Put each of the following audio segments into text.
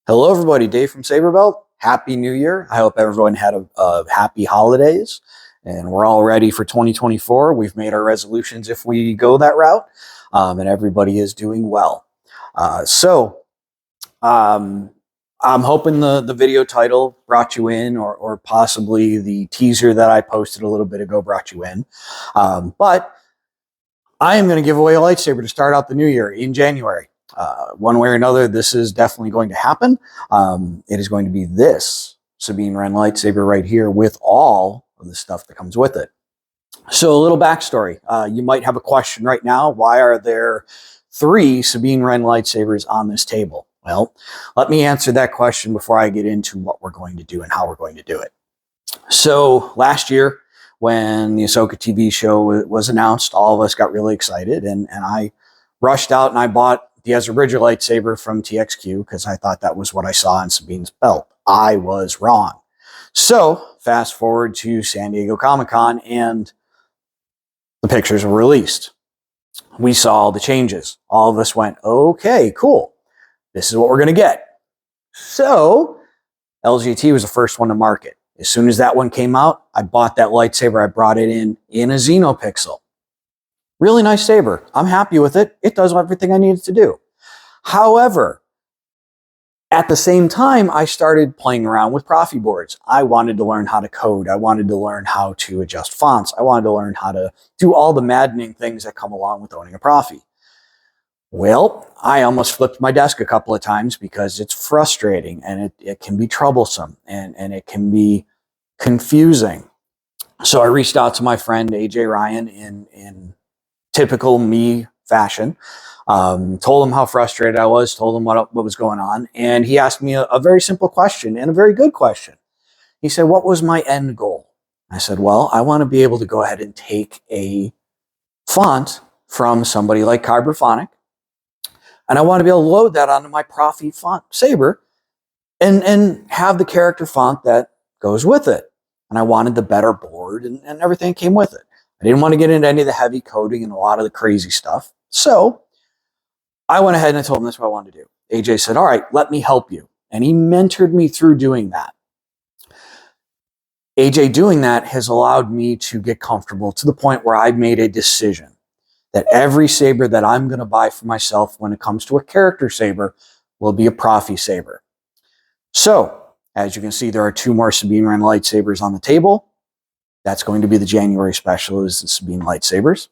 Hello, everybody. Dave from Saberbelt. Happy New Year. I hope everyone had a happy holidays, and we're all ready for 2024. We've made our resolutions if we go that route, and everybody is doing well. I'm hoping the video title brought you in, or possibly the teaser that I posted a little bit ago brought you in. But I am going to give away a lightsaber to start out the new year in January. One way or another, this is definitely going to happen. It is going to be this Sabine Wren Lightsaber right here with all of the stuff that comes with it. So a little backstory. You might have a question right now. Why are there 3 Sabine Wren Lightsabers on this table? Well, let me answer that question before I get into what we're going to do and how we're going to do it. So last year, when the Ahsoka TV show was announced, all of us got really excited, and I rushed out and I bought the Ezra lightsaber from TXQ because I thought that was what I saw in Sabine's belt. I was wrong. So fast forward to San Diego Comic-Con and the pictures were released. We saw all the changes. All of us went, okay, cool. This is what we're going to get. So LGT was the first one to market. As soon as that one came out, I bought that lightsaber. I brought it in a XenoPixel. Really nice saber. I'm happy with it. It does everything I need it to do. However, at the same time, I started playing around with Proffie boards. I wanted to learn how to code. I wanted to learn how to adjust fonts. I wanted to learn how to do all the maddening things that come along with owning a Proffie. Well, I almost flipped my desk a couple of times because it's frustrating and it can be troublesome and it can be confusing. So I reached out to my friend AJ Ryan in typical me fashion, told him how frustrated I was, told him what was going on, and he asked me a very simple question and a very good question. He said, what was my end goal? I said, well, I want to be able to go ahead and take a font from somebody like Carbophonic, and I want to be able to load that onto my Proffie font saber and have the character font that goes with it. And I wanted the better board and everything came with it. I didn't want to get into any of the heavy coding and a lot of the crazy stuff. So I went ahead and I told him that's what I wanted to do. AJ said, all right, let me help you. And he mentored me through doing that. AJ doing that has allowed me to get comfortable to the point where I've made a decision that every saber that I'm going to buy for myself when it comes to a character saber will be a Proffie saber. So as you can see, there are 2 more Sabine Wren lightsabers on the table. That's going to be the January special, is the Sabine lightsabers.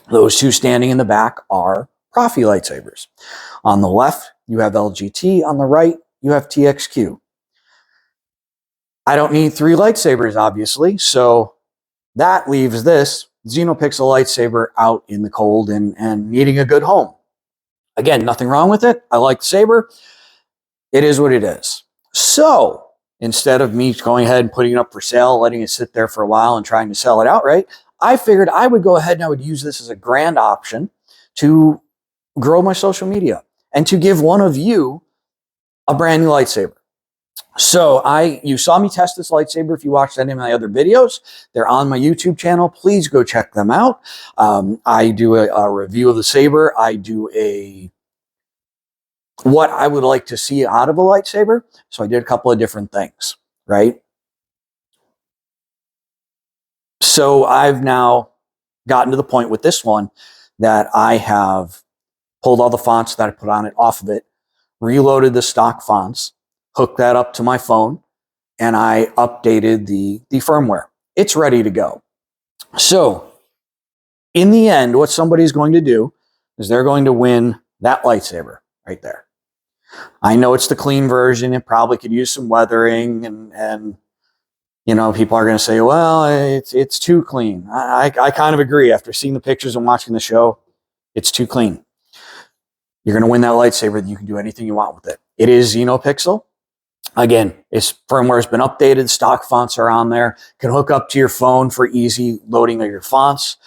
Those 2 standing in the back are Proffie lightsabers. On the left, you have LGT. On the right, you have TXQ. I don't need 3 lightsabers, obviously, so that leaves this XenoPixel lightsaber out in the cold and needing a good home. Again, nothing wrong with it. I like the saber. It is what it is. So instead of me going ahead and putting it up for sale, letting it sit there for a while and trying to sell it outright, I figured I would go ahead and I would use this as a grand option to grow my social media and to give one of you a brand new lightsaber. So you saw me test this lightsaber. If you watched any of my other videos, they're on my YouTube channel. Please go check them out. I do a review of the saber. I do what I would like to see out of a lightsaber. So I did a couple of different things, right? So I've now gotten to the point with this one that I have pulled all the fonts that I put on it off of it, reloaded the stock fonts, hooked that up to my phone, and I updated the firmware. It's ready to go. So in the end, what somebody's going to do is they're going to win that lightsaber right there. I know it's the clean version. It probably could use some weathering and you know, people are going to say, well, it's too clean. I kind of agree. After seeing the pictures and watching the show, it's too clean. You're going to win that lightsaber. You can do anything you want with it. It is XenoPixel. Again, its firmware has been updated. Stock fonts are on there. You can hook up to your phone for easy loading of your fonts.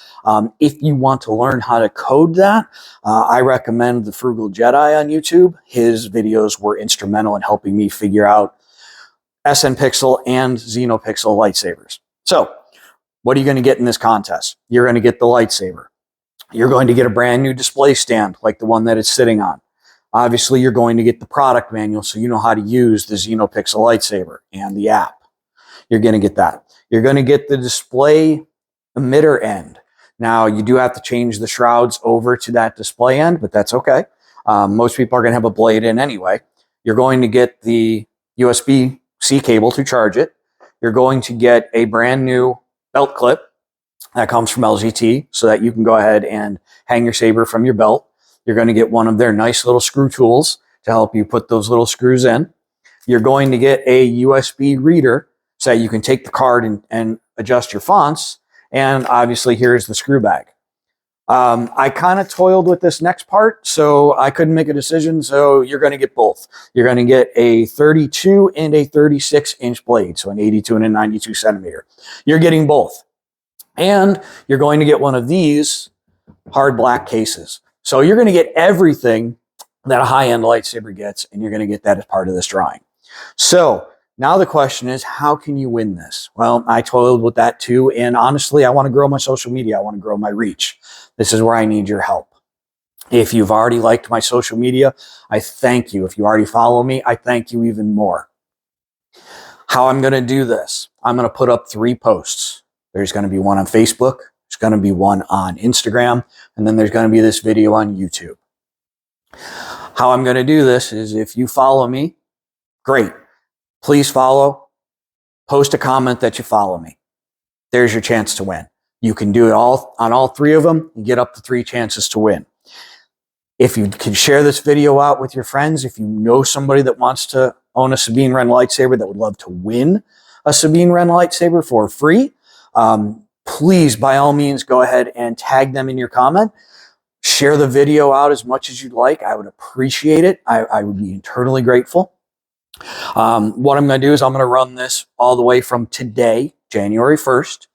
If you want to learn how to code that, I recommend the Frugal Jedi on YouTube. His videos were instrumental in helping me figure out SNPixel and XenoPixel lightsabers. So what are you going to get in this contest? You're going to get the lightsaber. You're going to get a brand new display stand like the one that it's sitting on. Obviously, you're going to get the product manual so you know how to use the XenoPixel Lightsaber and the app. You're going to get that. You're going to get the display emitter end. Now, you do have to change the shrouds over to that display end, but that's okay. Most people are going to have a blade in anyway. You're going to get the USB-C cable to charge it. You're going to get a brand new belt clip that comes from LGT so that you can go ahead and hang your saber from your belt. You're going to get one of their nice little screw tools to help you put those little screws in. You're going to get a USB reader so that you can take the card and adjust your fonts. And obviously, here's the screw bag. I kind of toiled with this next part, so I couldn't make a decision. So you're going to get both. You're going to get a 32 and a 36-inch blade, so an 82 and a 92 centimeter. You're getting both. And you're going to get one of these hard black cases. So you're going to get everything that a high-end lightsaber gets, and you're going to get that as part of this drawing. So now the question is, how can you win this? Well, I toiled with that too, and honestly, I want to grow my social media. I want to grow my reach. This is where I need your help. If you've already liked my social media, I thank you. If you already follow me, I thank you even more. How I'm going to do this, I'm going to put up 3 posts. There's going to be one on Facebook, there's going to be one on Instagram, and then there's going to be this video on YouTube. How I'm going to do this is if you follow me, great. Please follow, post a comment that you follow me. There's your chance to win. You can do it all on all 3 of them. You get up to 3 chances to win. If you can share this video out with your friends, if you know somebody that wants to own a Sabine Wren lightsaber that would love to win a Sabine Wren lightsaber for free, please, by all means, go ahead and tag them in your comment. Share the video out as much as you'd like. I would appreciate it. I would be eternally grateful. What I'm going to do is I'm going to run this all the way from today, January 1st,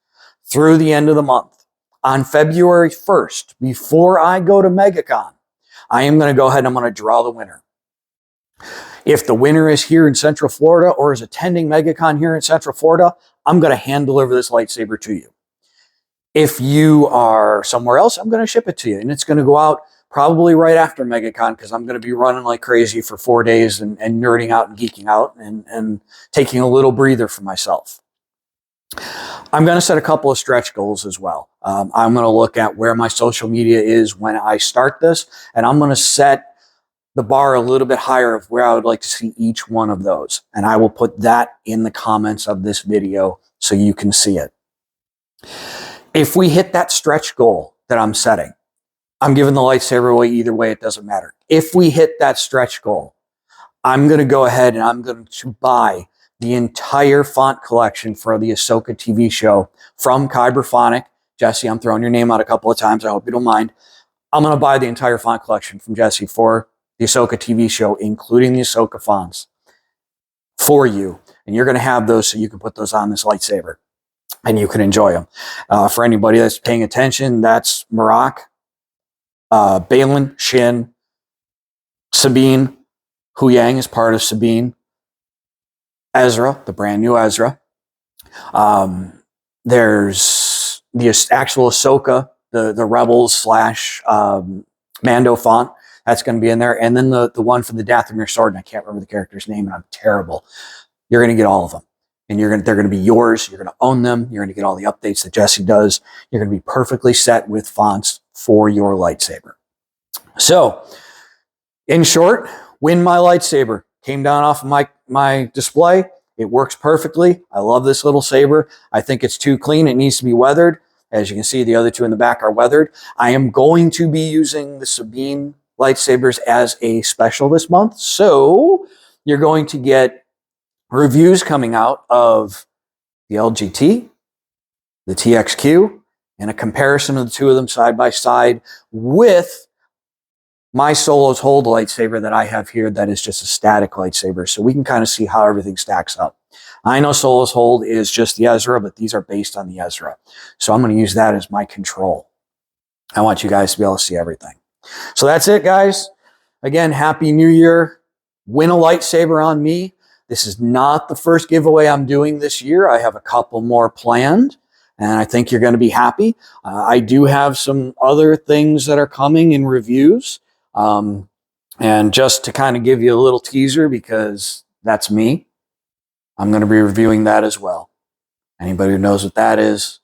through the end of the month. On February 1st, before I go to MegaCon, I am going to go ahead and I'm going to draw the winner. If the winner is here in Central Florida or is attending MegaCon here in Central Florida, I'm going to hand deliver this lightsaber to you. If you are somewhere else, I'm going to ship it to you. And it's going to go out probably right after MegaCon because I'm going to be running like crazy for 4 days and nerding out and geeking out and taking a little breather for myself. I'm going to set a couple of stretch goals as well. I'm going to look at where my social media is when I start this, and I'm going to set the bar a little bit higher of where I would like to see each one of those. And I will put that in the comments of this video so you can see it. If we hit that stretch goal that I'm setting, I'm giving the lightsaber away either way, it doesn't matter. If we hit that stretch goal, I'm going to go ahead and I'm going to buy the entire font collection for the Ahsoka TV show from Kyberphonic. Jesse, I'm throwing your name out a couple of times. I hope you don't mind. I'm going to buy the entire font collection from Jesse for the Ahsoka TV show, including the Ahsoka fonts for you. And you're going to have those so you can put those on this lightsaber and you can enjoy them. For anybody that's paying attention, that's Marrok, Baylan, Shin, Sabine, Huyang is part of Sabine, Ezra, the brand new Ezra. There's the actual Ahsoka, the Rebels / Mando font. That's going to be in there. And then the one for the Dathomir sword, and I can't remember the character's name, and I'm terrible. You're going to get all of them. And they're going to be yours. You're going to own them. You're going to get all the updates that Jesse does. You're going to be perfectly set with fonts for your lightsaber. So, in short, win my lightsaber. Came down off of my display. It works perfectly. I love this little saber. I think it's too clean. It needs to be weathered. As you can see, the other 2 in the back are weathered. I am going to be using the Sabine lightsabers as a special this month. So you're going to get reviews coming out of the LGT, the TXQ, and a comparison of the 2 of them side by side with my Solo's Hold lightsaber that I have here that is just a static lightsaber. So we can kind of see how everything stacks up. I know Solo's Hold is just the Ezra, but these are based on the Ezra. So I'm going to use that as my control. I want you guys to be able to see everything. So that's it, guys. Again, Happy New Year. Win a lightsaber on me. This is not the first giveaway I'm doing this year. I have a couple more planned, and I think you're going to be happy. I do have some other things that are coming in reviews. And just to kind of give you a little teaser, because that's me, I'm going to be reviewing that as well. Anybody who knows what that is,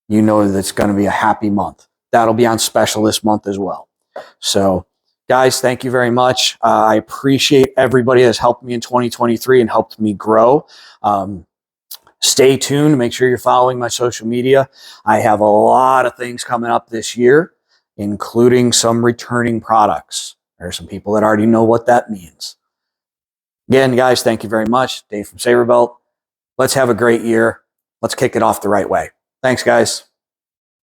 you know that it's going to be a happy month. That'll be on special this month as well. So, guys, thank you very much. I appreciate everybody that's helped me in 2023 and helped me grow. Stay tuned. Make sure you're following my social media. I have a lot of things coming up this year, including some returning products. There are some people that already know what that means. Again, guys, thank you very much. Dave from Saber Belt. Let's have a great year. Let's kick it off the right way. Thanks, guys.